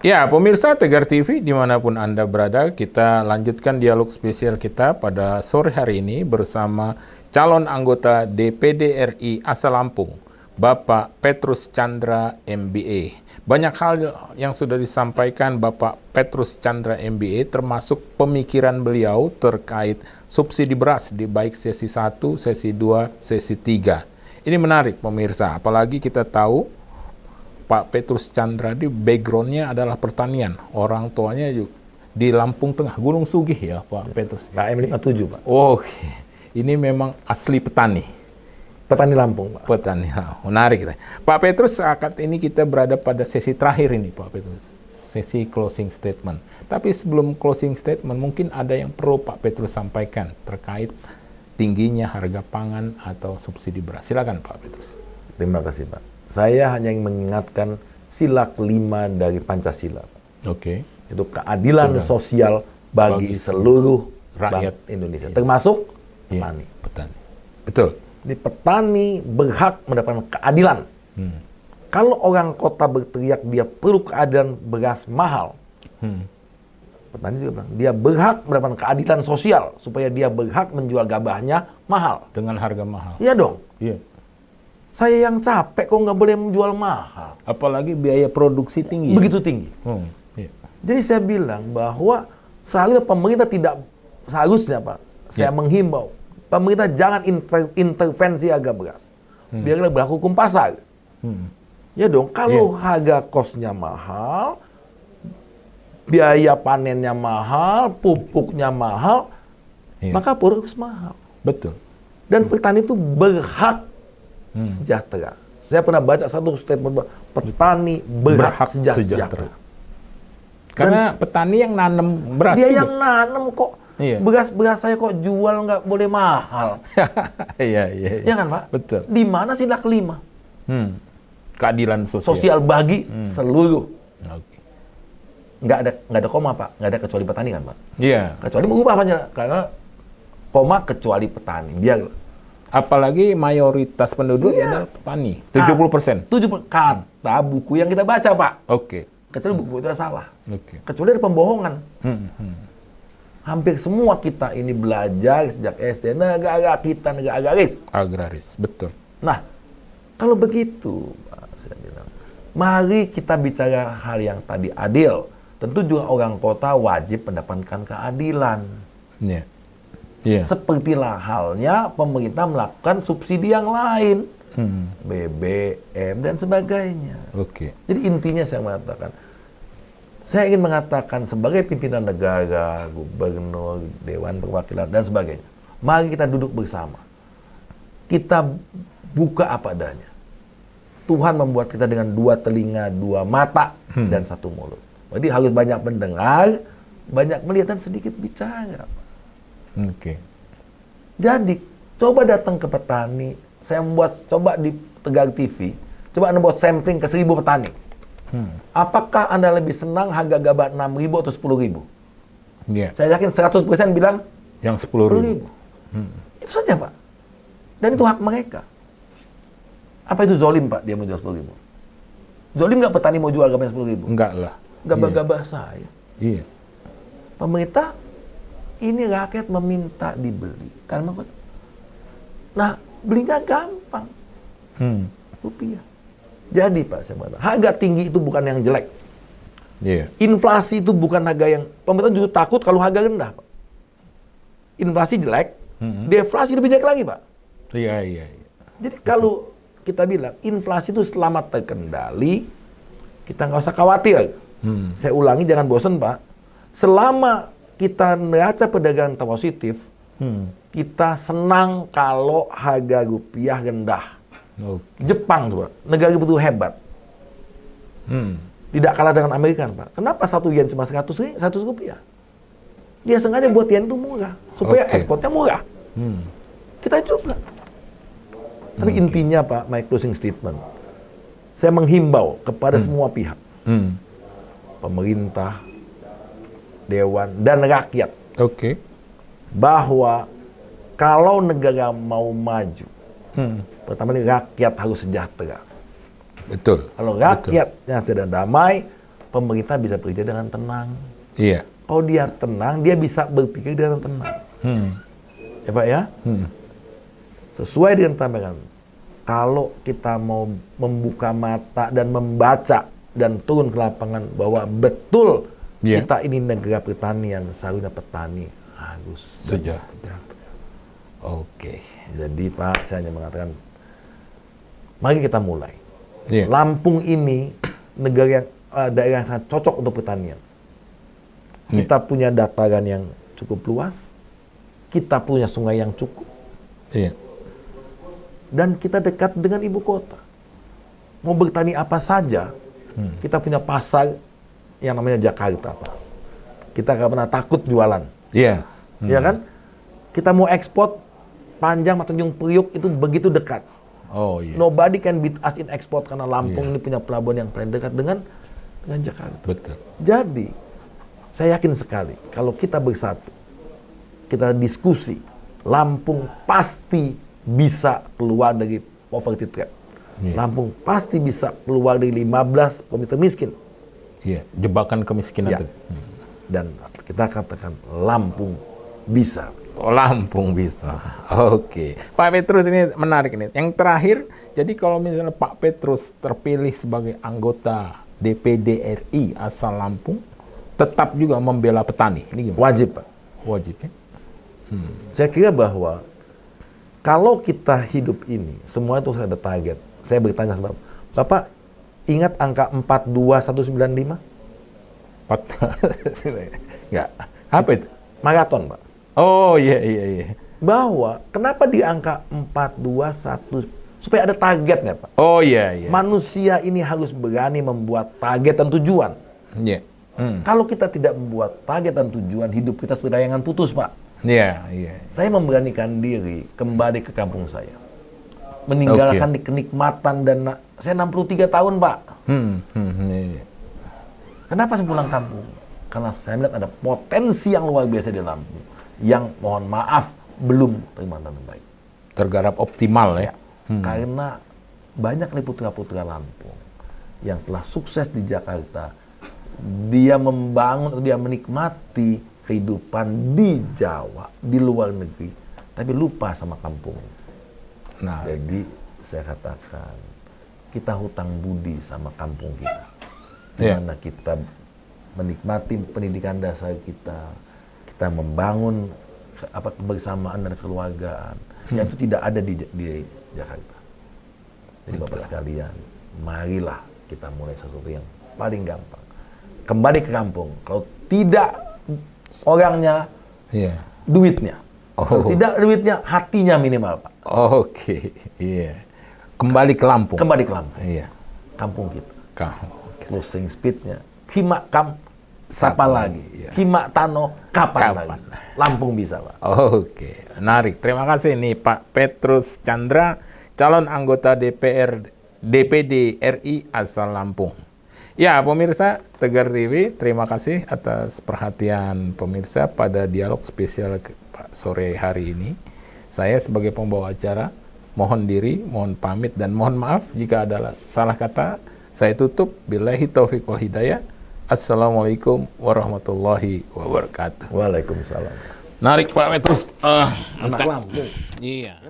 Ya, pemirsa Tegar TV dimanapun Anda berada, kita lanjutkan dialog spesial kita pada sore hari ini bersama calon anggota DPD RI asal Lampung, Bapak Petrus Tjandra MBA. Banyak hal yang sudah disampaikan Bapak Petrus Tjandra MBA, termasuk pemikiran beliau terkait subsidi beras di baik sesi 1, sesi 2, sesi 3. Ini menarik pemirsa, apalagi kita tahu Pak Petrus Tjandra di background-nya adalah pertanian. Orang tuanya juga di Lampung Tengah, Gunung Sugih ya Pak Petrus. KM 57 Pak. Oh, ini memang asli petani. Petani Lampung Pak. Petani, menarik. Pak Petrus, saat ini kita berada pada sesi terakhir ini Pak Petrus. Sesi closing statement. Tapi sebelum closing statement, mungkin ada yang perlu Pak Petrus sampaikan terkait tingginya harga pangan atau subsidi beras. Silakan Pak Petrus. Terima kasih Pak. Saya hanya ingin mengingatkan sila kelima dari Pancasila. Oke. Itu keadilan sosial bagi seluruh rakyat Indonesia. Iya. Termasuk petani. Petani. Betul. Di petani berhak mendapatkan keadilan. Kalau orang kota berteriak dia perlu keadilan beras mahal, petani juga bilang dia berhak mendapatkan keadilan sosial supaya dia berhak menjual gabahnya mahal. Dengan harga mahal. Iya dong. Iya. Saya yang capek kok nggak boleh menjual mahal. Apalagi biaya produksi tinggi. Begitu tinggi. Iya. Jadi saya bilang bahwa seharusnya pemerintah tidak, seharusnya Pak, saya menghimbau, pemerintah jangan intervensi harga beras. Biarlah berlaku hukum pasar. Ya dong, kalau harga kosnya mahal, biaya panennya mahal, pupuknya mahal, maka produk mahal. Betul. Dan petani itu berhak sejahtera. Saya pernah baca satu statement, petani berhak sejahtera. Karena petani yang nanam beras dia juga. yang nanam kok. Iya. Beras saya kok jual nggak boleh mahal. Iya. Ya kan Pak? Betul. Di mana sila kelima? Keadilan sosial. Sosial bagi seluruh. Oke. Nggak ada koma Pak, nggak ada kecuali petani kan Pak? Iya. Kecuali mengubah apanya? Karena koma kecuali petani. Biar Apalagi mayoritas penduduk adalah petani. 70%. 70 kata buku yang kita baca Pak. Oke. Kecuali buku itu salah. Oke. Kecuali ada pembohongan. Hampir semua kita ini belajar sejak SD, negara kita negara agraris. Agraris, betul. Nah, kalau begitu, Pak, saya bilang, mari kita bicara hal yang tadi adil. Tentu juga orang kota wajib mendapatkan keadilan. Iya. Iya. Sepertilah halnya pemerintah melakukan subsidi yang lain. BBM dan sebagainya. Oke. Jadi intinya saya ingin mengatakan sebagai pimpinan negara, gubernur, dewan perwakilan dan sebagainya, mari kita duduk bersama. Kita buka apa adanya. Tuhan membuat kita dengan 2 telinga, 2 mata dan 1 mulut. Jadi harus banyak mendengar, banyak melihat dan sedikit bicara. Oke. Jadi coba datang ke petani. Saya coba di Tegar TV, coba Anda buat sampling ke 1.000 petani. Apakah Anda lebih senang harga gabah 6.000 atau 10.000? Iya. Saya yakin 100% bilang yang 10.000. Itu saja Pak. Dan itu hak mereka. Apa itu zolim Pak dia mau jual 10.000? Zolim nggak petani mau jual gabah 10.000? Enggak lah. Gabah-gabah saya. Iya. Pemerintah ini rakyat meminta dibeli. Nah, belinya gampang. Rupiah. Jadi Pak, saya mengatakan, harga tinggi itu bukan yang jelek. Iya. Inflasi itu bukan harga yang... Pemerintah juga takut kalau harga rendah, Pak. Inflasi jelek, deflasi lebih jelek lagi, Pak. Iya. Jadi kalau kita bilang, inflasi itu selama terkendali, kita nggak usah khawatir. Saya ulangi, jangan bosan, Pak. Selama kita neraca perdagangan positif, kita senang kalau harga rupiah rendah. Jepang tuh Pak, negara betul hebat. Tidak kalah dengan Amerika Pak. Kenapa 1 yen cuma 100 rupiah? Dia sengaja buat yen itu murah, supaya ekspornya murah. Kita juga. Tapi intinya Pak, my closing statement, saya menghimbau kepada semua pihak, pemerintah, dewan, dan rakyat, bahwa kalau negara mau maju, pertama ini rakyat harus sejahtera. Betul. Kalau rakyatnya sedang damai, pemerintah bisa bekerja dengan tenang. Iya. Kalau dia tenang, dia bisa berpikir dengan tenang. Ya Pak ya? Sesuai dengan tambahan. Kalau kita mau membuka mata dan membaca dan turun ke lapangan bahwa betul kita ini negara pertanian, seharusnya petani harus sejahtera. Oke. Jadi Pak, saya hanya mengatakan, mari kita mulai. Iya. Lampung ini negara yang daerah yang sangat cocok untuk pertanian. Kita punya dataran yang cukup luas, kita punya sungai yang cukup, dan kita dekat dengan ibu kota. Mau bertani apa saja, kita punya pasar yang namanya Jakarta, Pak. Kita nggak pernah takut jualan. Iya. Ya kan? Kita mau ekspor, Panjang sama Tanjung Priok itu begitu dekat. Oh iya. Nobody can beat us in export karena Lampung ini punya pelabuhan yang paling dekat dengan Jakarta. Betul. Jadi, saya yakin sekali kalau kita bersatu, kita diskusi, Lampung pasti bisa keluar dari poverty trap. Lampung pasti bisa keluar dari 15 pemirsa miskin. Iya, jebakan kemiskinan itu. Dan kita katakan Lampung bisa. Oh, Lampung bisa. Oke. Pak Petrus, ini menarik nih. Yang terakhir, jadi kalau misalnya Pak Petrus terpilih sebagai anggota DPD RI asal Lampung, tetap juga membela petani. Ini gimana? Wajib, Pak. Wajib ya? Saya kira bahwa kalau kita hidup ini, semua itu ada target. Saya bertanya sama Bapak, ingat angka 42195? Enggak. Apa itu? Maraton, Pak. Oh iya. Bahwa kenapa di angka 421 supaya ada targetnya, Pak. Oh iya. Manusia ini harus berani membuat target dan tujuan. Iya. Kalau kita tidak membuat target dan tujuan, hidup kita seperti layangan putus, Pak. Iya. Saya memberanikan diri kembali ke kampung saya. Meninggalkan kenikmatan dan saya 63 tahun, Pak. Iya. Kenapa saya pulang kampung? Karena saya melihat ada potensi yang luar biasa di Lampung. Yang mohon maaf belum terima dengan baik. Tergarap optimal ya. Karena banyak nih putra-putra Lampung yang telah sukses di Jakarta. Dia membangun, dia menikmati kehidupan di Jawa, di luar negeri, tapi lupa sama kampung. Nah, jadi saya katakan kita hutang budi sama kampung kita. Iya. Dimana kita menikmati pendidikan dasar kita membangun kebersamaan dan kekeluargaan yang itu tidak ada di Jakarta. Jadi Bapak sekalian, marilah kita mulai sesuatu yang paling gampang. Kembali ke kampung. Kalau tidak orangnya, duitnya. Kalau tidak duitnya, hatinya minimal, Pak. Oke, iya. Kembali ke Lampung. Kembali ke Lampung. Iya. Kampung kita. Closing speech-nya. Hima kam, sapa lagi. Hima tano, kapan lagi. Lampung bisa, Pak. Oke, menarik. Terima kasih nih Pak Petrus Chandra, calon anggota DPD RI asal Lampung. Ya, pemirsa Tegar TV, terima kasih atas perhatian pemirsa pada dialog spesial sore hari ini. Saya sebagai pembawa acara, mohon diri, mohon pamit, dan mohon maaf jika ada salah kata. Saya tutup. Billahi taufiq wal hidayah. Assalamualaikum warahmatullahi wabarakatuh. Waalaikumsalam. Narik Pak Petrus. Anak Lampung. Iya.